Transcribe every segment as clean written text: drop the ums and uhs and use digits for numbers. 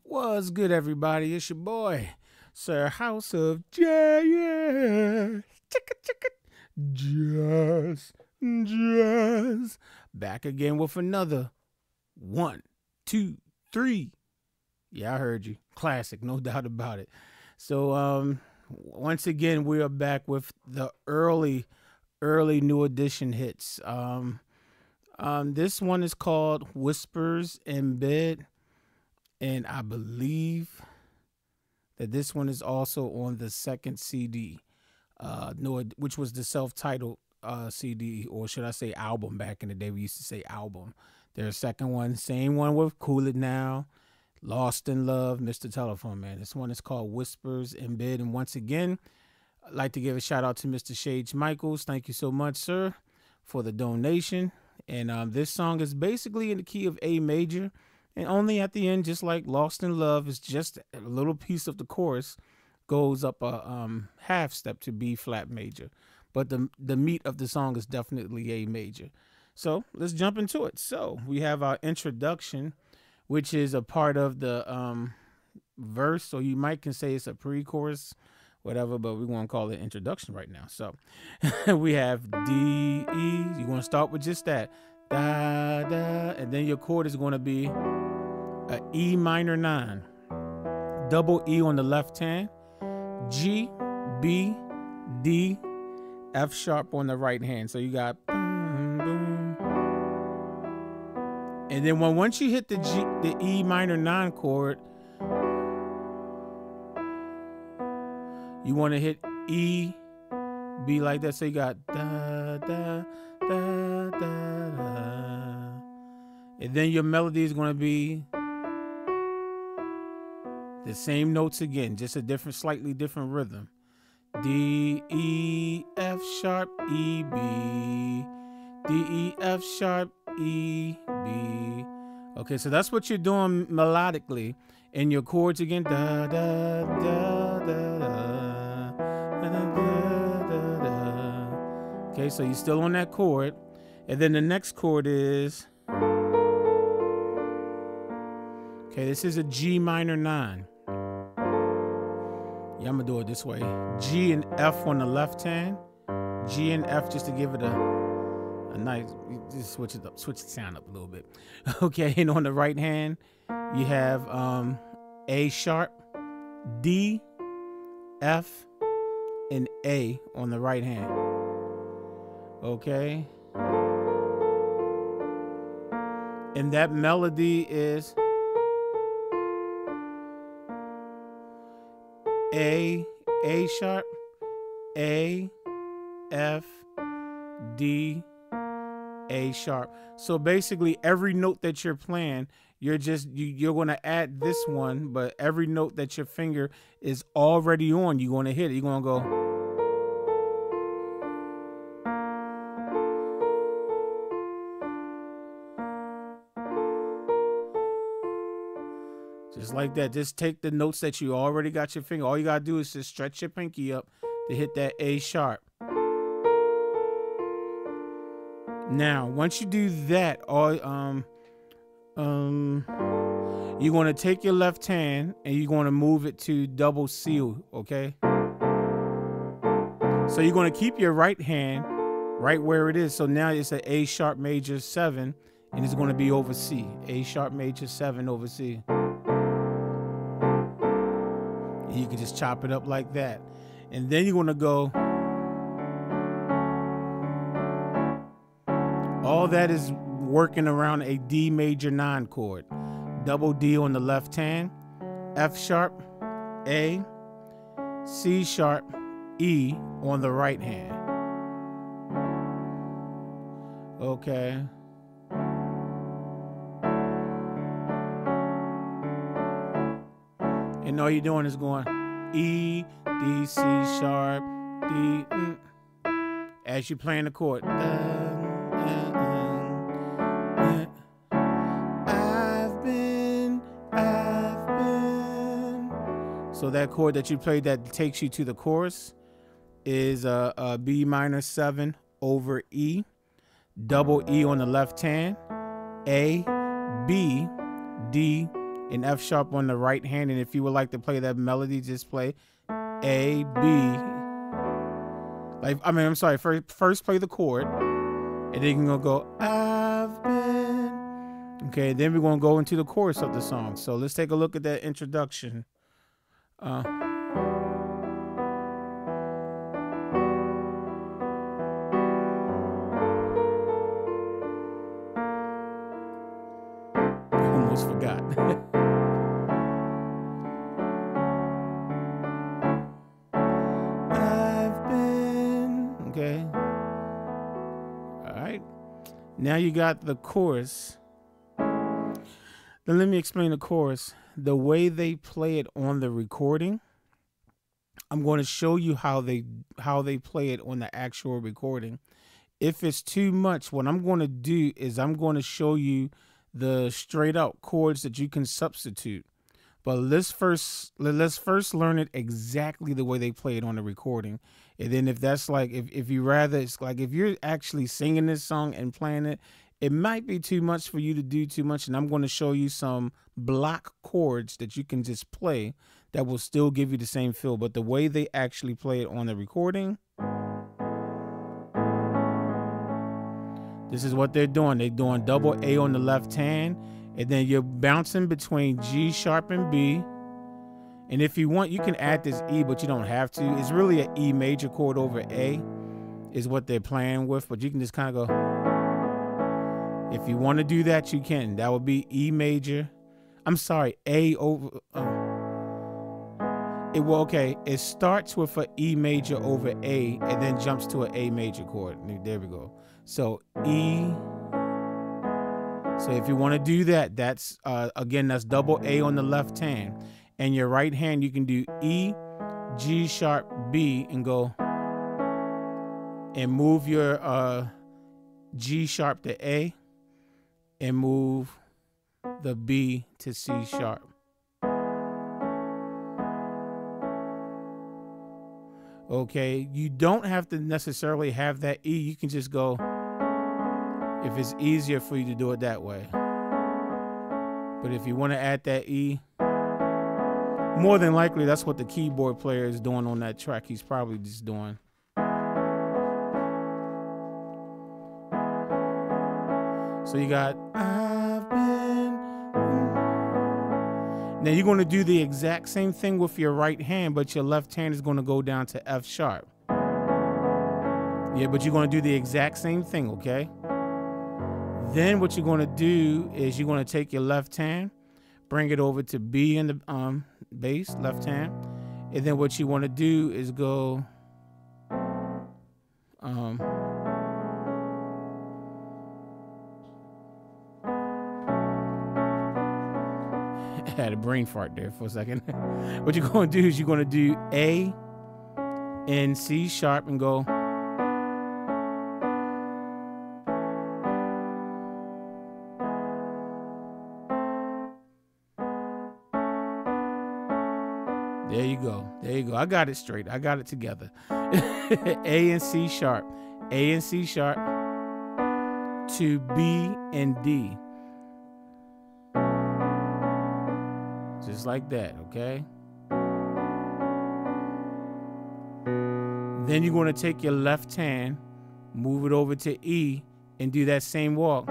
What's good, everybody? It's your boy, Sir House of Jazz. Chicka, chicka. Jazz. Back again with another 1, 2, 3. Yeah, I heard you. Classic, no doubt about it. So, once again, we are back with the early new edition hits. This one is called Whispers in Bed. And I believe that this one is also on the second CD, which was the self-titled CD, or should I say album back in the day. We used to say album. There's a second one, same one with Cool It Now, Lost in Love, Mr. Telephone Man. This one is called Whispers in Bed. And once again, I'd like to give a shout out to Mr. Shades Michaels. Thank you so much, sir, for the donation. And this song is basically in the key of A major. And only at the end, just like Lost in Love, is just a little piece of the chorus goes up a half step to B flat major. But the meat of the song is definitely A major. So let's jump into it. So we have our introduction, which is a part of the verse. So you might can say it's a pre-chorus, whatever, but we want to call it introduction right now. So we have D, E. You're going to start with just that. Da, da, and then your chord is going to be a E minor 9, double E on the left hand, G, B, D, F sharp on the right hand. So you got boom, boom. And then once you hit the E minor 9 chord, you want to hit E, B like that. So you got da, da, da, da, da. And then your melody is going to be the same notes again, just a slightly different rhythm. D, E, F sharp, E, B. D, E, F sharp, E, B. Okay, so that's what you're doing melodically. And your chords again. Da, da, da, da, da, da, da, da, da. Okay, so you're still on that chord. And then the next chord is... Okay, this is a G minor 9. Yeah, I'm gonna do it this way. G and F on the left hand. G and F just to give it a nice, just switch it up, switch the sound up a little bit. Okay, and on the right hand, you have A sharp, D, F, and A on the right hand. Okay. And that melody is A sharp, A, F, D, A sharp. So basically every note that you're playing, you're going to add this one, but every note that your finger is already on, you're going to hit it. You're going to go. Just like that. Just take the notes that you already got your finger. All you got to do is just stretch your pinky up to hit that A sharp. Now, once you do that, you're going to take your left hand and you're going to move it to double C, okay? So you're going to keep your right hand right where it is. So now it's an A sharp major 7 and it's going to be over C. A sharp major 7 over C. You can just chop it up like that. And then you're going to go. All that is working around a D major 9 chord. Double D on the left hand. F sharp, A, C sharp, E on the right hand. Okay. And all you're doing is going E, D, C sharp, D, as you're playing the chord. I've been. So that chord that you played that takes you to the chorus is a B minor 7 over E, double E on the left hand, A, B, D, and F sharp on the right hand. And if you would like to play that melody, just play A, B. I'm sorry, first play the chord, and then you're gonna go, I've been. Okay, then we're gonna go into the chorus of the song. So let's take a look at that introduction. Almost forgot. I've been. Okay. All right. Now you got the chorus. Then let me explain the chorus. The way they play it on the recording, I'm going to show you how they play it on the actual recording. If it's too much, what I'm going to do is I'm going to show you the straight out chords that you can substitute. But let's first learn it exactly the way they play it on the recording. And then if that's like, if you rather, it's like if you're actually singing this song and playing it, it might be too much for you to do too much. And I'm going to show you some block chords that you can just play that will still give you the same feel. But the way they actually play it on the recording, this is what they're doing. They're doing double A on the left hand, and then you're bouncing between G sharp and B. And if you want, you can add this E, but you don't have to. It's really an E major chord over A is what they're playing with, but you can just kind of go. If you want to do that, you can. That would be E major. I'm sorry, A over. It starts with an E major over A and then jumps to an A major chord. There we go. So E. So if you want to do that, that's again, that's double A on the left hand. And your right hand, you can do E, G sharp, B, and go and move your G sharp to A and move the B to C sharp. Okay, you don't have to necessarily have that E. You can just go if it's easier for you to do it that way. But if you want to add that E, more than likely that's what the keyboard player is doing on that track. He's probably just doing. So you got I've been. Now you're going to do the exact same thing with your right hand, but your left hand is going to go down to F sharp. Yeah, but you're going to do the exact same thing, okay? Then what you're going to do is you're going to take your left hand, bring it over to B in the bass, left hand. And then what you want to do is go I had a brain fart there for a second. What you're going to do is you're going to do A and C sharp and go. There you go. There you go. I got it straight. I got it together. A and C sharp. A and C sharp to B and D. Just like that, okay? Then you're going to take your left hand, move it over to E, and do that same walk.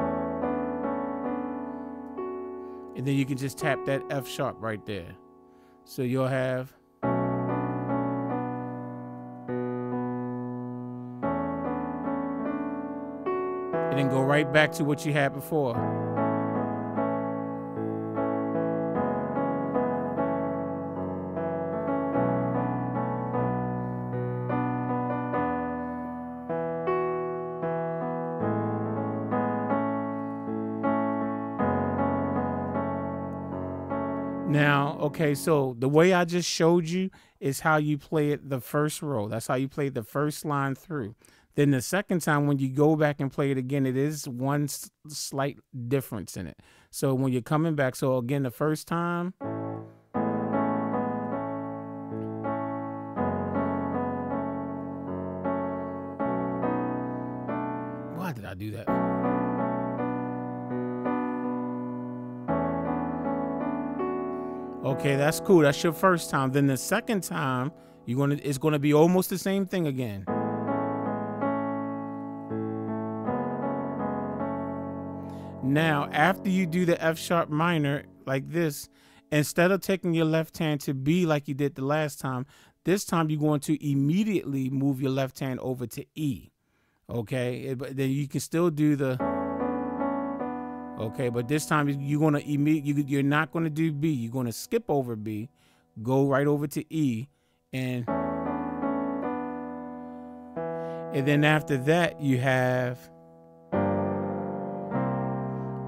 And then you can just tap that F sharp right there. So you'll have. And then go right back to what you had before. Now, okay, so the way I just showed you is how you play it the first row. That's how you play the first line through. Then the second time when you go back and play it again, it is one slight difference in it. So when you're coming back, so again, the first time. Why did I do that? Okay, that's cool. That's your first time. Then the second time, it's gonna be almost the same thing again. Now, after you do the F sharp minor like this, instead of taking your left hand to B like you did the last time, this time you're going to immediately move your left hand over to E. Okay, but then you can still do the. Okay, but this time you're gonna you're not gonna do B. You're gonna skip over B, go right over to E, and then after that you have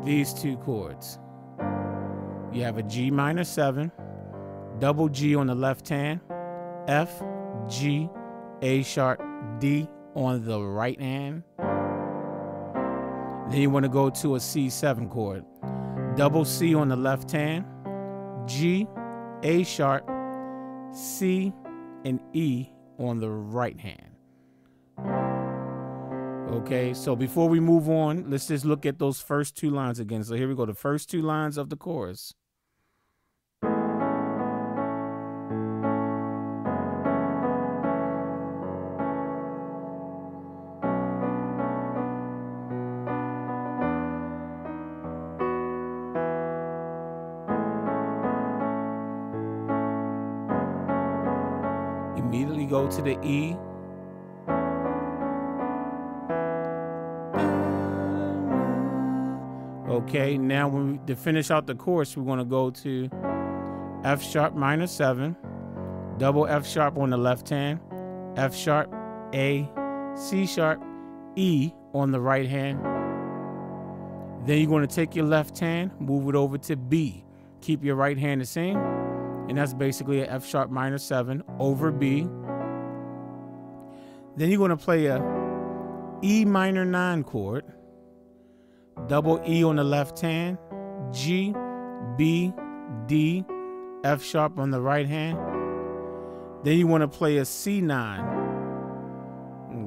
these two chords. You have a G minor 7, double G on the left hand, F, G, A sharp, D on the right hand. Then you want to go to a C7 chord. Double C on the left hand, G, A sharp, C, and E on the right hand. Okay, so before we move on, let's just look at those first two lines again. So here we go, the first two lines of the chorus. Immediately go to the E. Okay, now to finish out the chorus, we're going to go to F sharp minor 7, double F sharp on the left hand, F sharp, A, C sharp, E on the right hand. Then you're going to take your left hand, move it over to B. Keep your right hand the same, and that's basically an F sharp minor 7 over B. Then you're going to play a E minor 9 chord, double E on the left hand, G, B, D, F sharp on the right hand. Then you want to play a C9.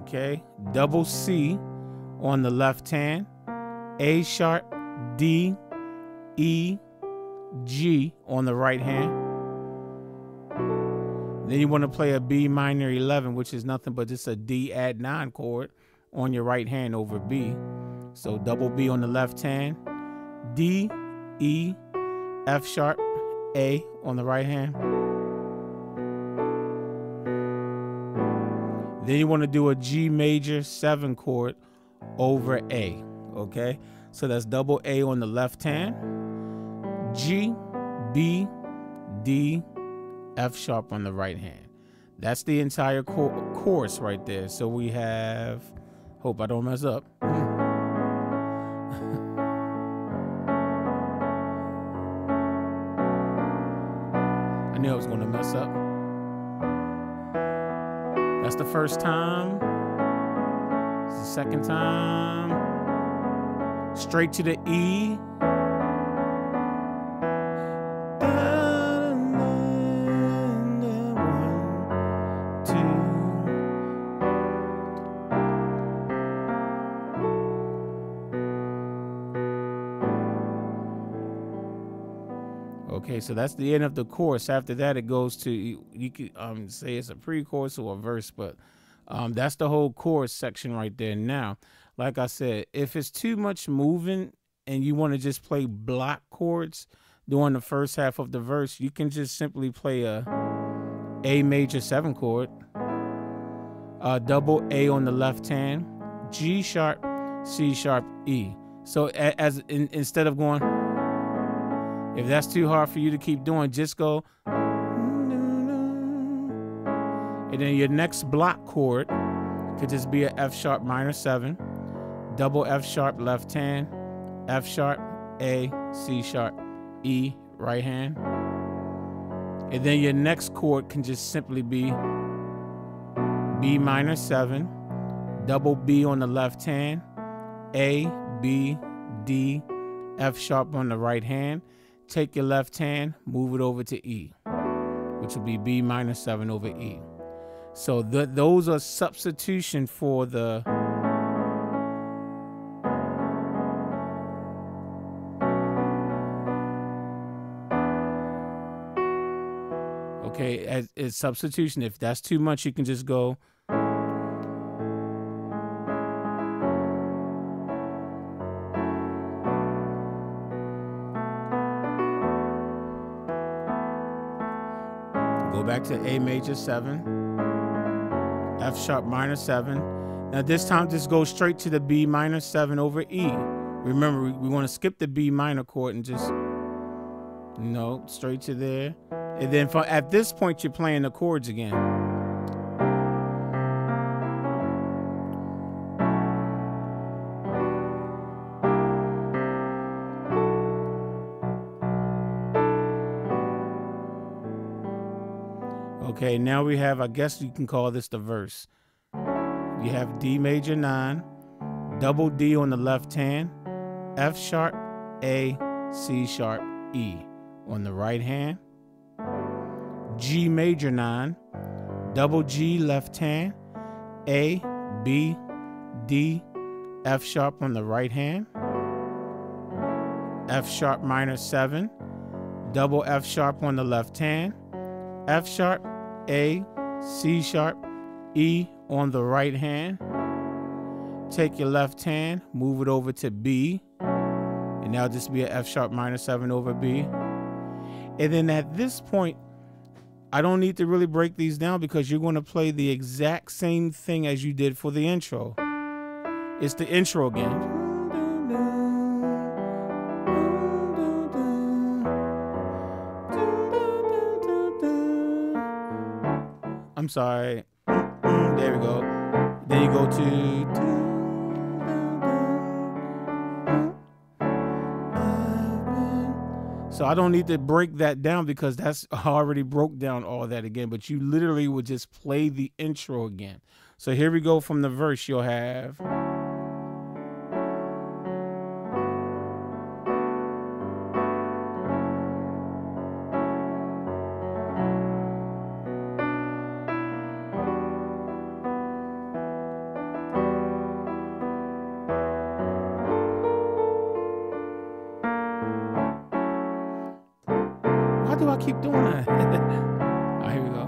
Okay, double C on the left hand, A sharp, D, E, G on the right hand. Then you want to play a B minor 11, which is nothing but just a D add 9 chord on your right hand over B. So double B on the left hand, D, E, F sharp, A on the right hand. Then you want to do a G major 7 chord over A. Okay, so that's double A on the left hand, G, B, D, F sharp on the right hand. That's the entire chorus right there. So we have, hope I don't mess up. I knew I was going to mess up. That's the first time. It's the second time. Straight to the E. Okay, so that's the end of the chorus. After that, it goes to, you could say it's a pre-chorus or a verse, but that's the whole chorus section right there. Now, like I said, if it's too much moving and you want to just play block chords during the first half of the verse, you can just simply play a A major 7 chord, double A on the left hand, G sharp, C sharp, E. So instead of going, if that's too hard for you to keep doing, just go. And then your next block chord could just be a F sharp minor 7, double F sharp left hand, F sharp, A, C sharp, E right hand. And then your next chord can just simply be B minor 7, double B on the left hand, A, B, D, F sharp on the right hand. Take your left hand, move it over to E, which will be B minor 7 over E. So those are substitution for the Okay, as substitution. If that's too much, you can just go. Go back to A major 7, F sharp minor 7. Now this time just go straight to the B minor 7 over E. Remember, we want to skip the B minor chord and just, no, straight to there. And then at this point, you're playing the chords again. Okay, now we have, I guess you can call this the verse. You have D major 9, double D on the left hand, F sharp, A, C sharp, E on the right hand, G major 9, double G left hand, A, B, D, F sharp on the right hand, F sharp minor 7, double F sharp on the left hand, F sharp, A, C sharp, E on the right hand. Take your left hand, move it over to B, and now just be an F sharp minor 7 over B. And then at this point, I don't need to really break these down because you're going to play the exact same thing as you did for the intro. It's the intro again. I'm sorry. There we go. Then you go to. So I don't need to break that down because that's I already broke down all that again. But you literally would just play the intro again. So here we go from the verse. You'll have. Why do I keep doing that? All right, here we go.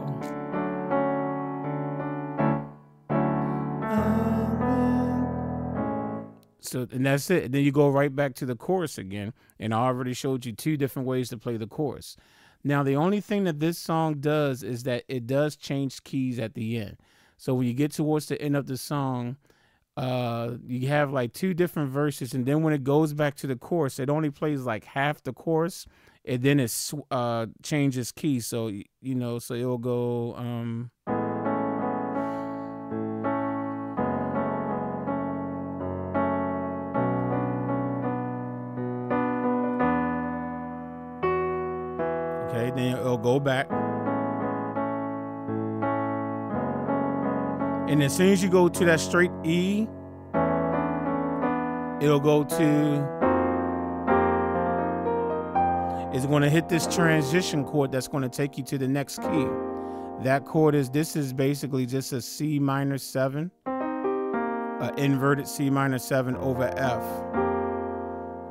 So, and that's it. And then you go right back to the chorus again. And I already showed you 2 different ways to play the chorus. Now, the only thing that this song does is that it does change keys at the end. So when you get towards the end of the song, you have like 2 different verses. And then when it goes back to the chorus, it only plays like half the chorus. And then it changes keys. So, you know, so it'll go. Okay, then it'll go back. And as soon as you go to that straight E, it'll go to. Is going to hit this transition chord that's going to take you to the next key. That chord is, this is basically just a C minor 7, an inverted C minor 7 over F.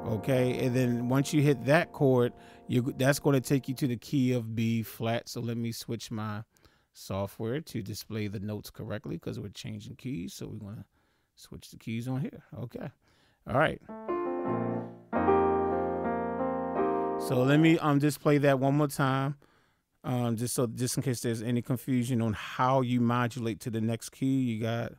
Okay, and then once you hit that chord, that's going to take you to the key of B flat. So let me switch my software to display the notes correctly because we're changing keys. So we're going to switch the keys on here. Okay, all right. So let me just play that one more time, just in case there's any confusion on how you modulate to the next key. You got.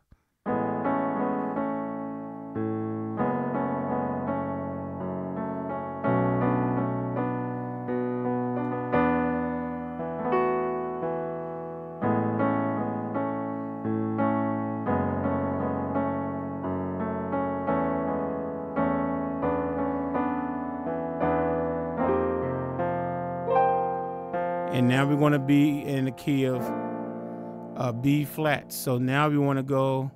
And now we're going to be in the key of B flat. So now we want to go.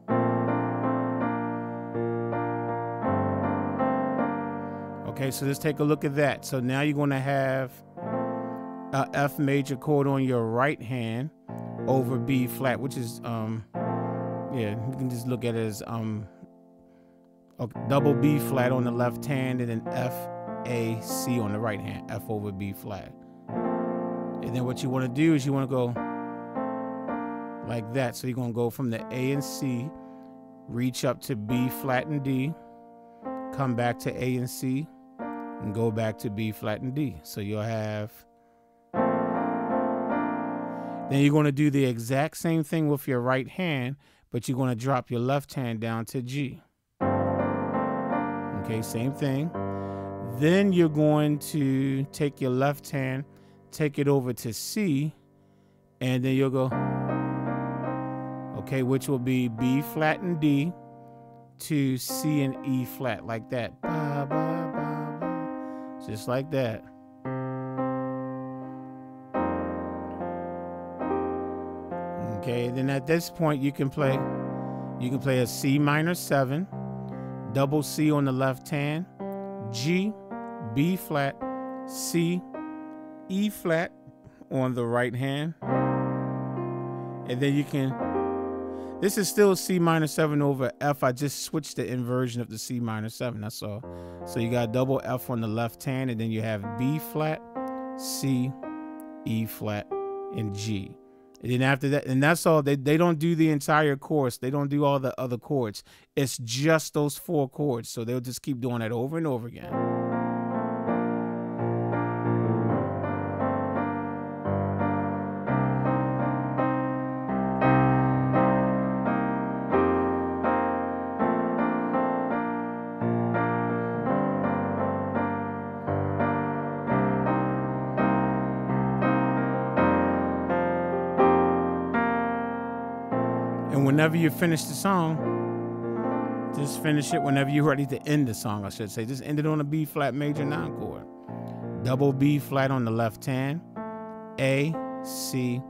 Okay, so let's take a look at that. So now you're going to have a F major chord on your right hand over B flat, which is, yeah, you can just look at it as a double B flat on the left hand and then F, A, C on the right hand, F over B flat. And then what you want to do is you want to go like that. So you're going to go from the A and C, reach up to B flat and D, come back to A and C, and go back to B flat and D. So you'll have, then you're going to do the exact same thing with your right hand, but you're going to drop your left hand down to G. Okay, same thing. Then you're going to take your left hand, take it over to C, and then you'll go, okay, which will be B flat and D to C and E flat, like that. Ba, ba, ba, ba. Just like that. Okay, then at this point you can play a C minor 7, double C on the left hand, G, B flat, C, E flat on the right hand. And then you can, this is still C minor 7 over F. I just switched the inversion of the C minor 7, that's all. So you got double F on the left hand, and then you have B flat, C, E flat, and G. And then after that, and that's all. They don't do the entire chorus. They don't do all the other chords. It's just those 4 chords. So they'll just keep doing that over and over again. And whenever you finish the song, just finish it whenever you're ready to end the song, I should say. Just end it on a B flat major 9 chord. Double B flat on the left hand, A, C,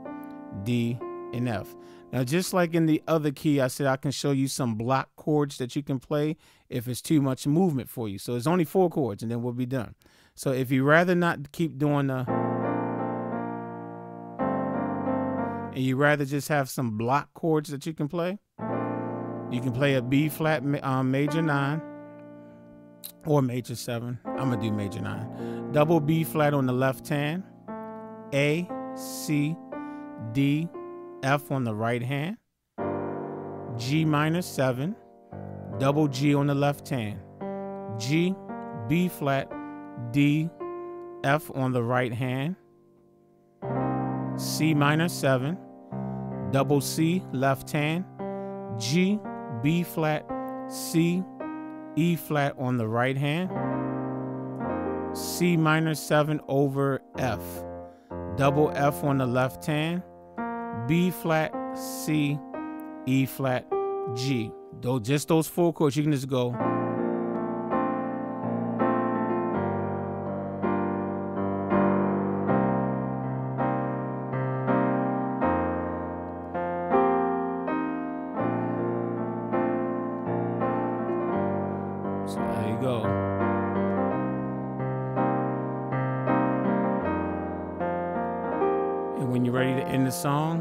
D, and F. Now, just like in the other key, I said I can show you some block chords that you can play if it's too much movement for you. So it's only 4 chords, and then we'll be done. So if you rather not keep doing the, and you rather just have some block chords that you can play a B flat major 9 or major 7. I'm gonna do major 9. Double B flat on the left hand, A, C, D, F on the right hand, G minor 7, double G on the left hand, G, B flat, D, F on the right hand, C minor 7, double C left hand, G, B flat, C, E flat on the right hand, C minor 7 over F, double F on the left hand, B flat, C, E flat, G. Just those 4 chords. You can just go. So there you go. And when you're ready to end the song,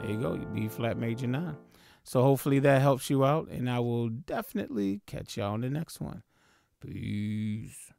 there you go, you B flat major 9. So hopefully that helps you out, and I will definitely catch y'all on the next one. Peace.